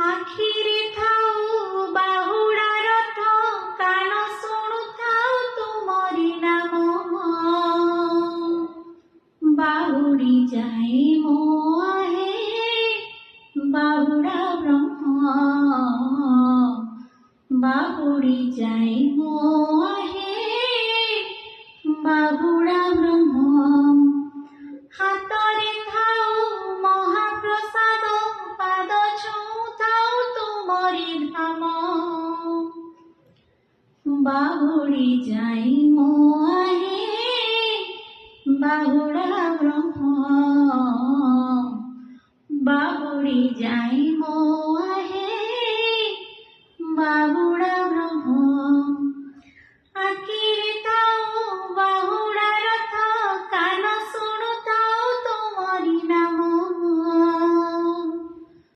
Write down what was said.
আখিরে থাও বাহুড়া রথ, কান শুণু থাও তুমরি নাম। বাহুড়ি যাই মো আহে বাহুড়া ব্রহ্ম। বাহুড়ি যাই মো আহে বাহুড়া ব্রহ্ম। হাতরে থাও মহাপ্রসাদ, পাদ ছুঁ থাও তুমরি ধাম। বাহুড়ি যাই মো আহে বাহুড়া ব্রহ্ম। বাহুড়ি যাই মো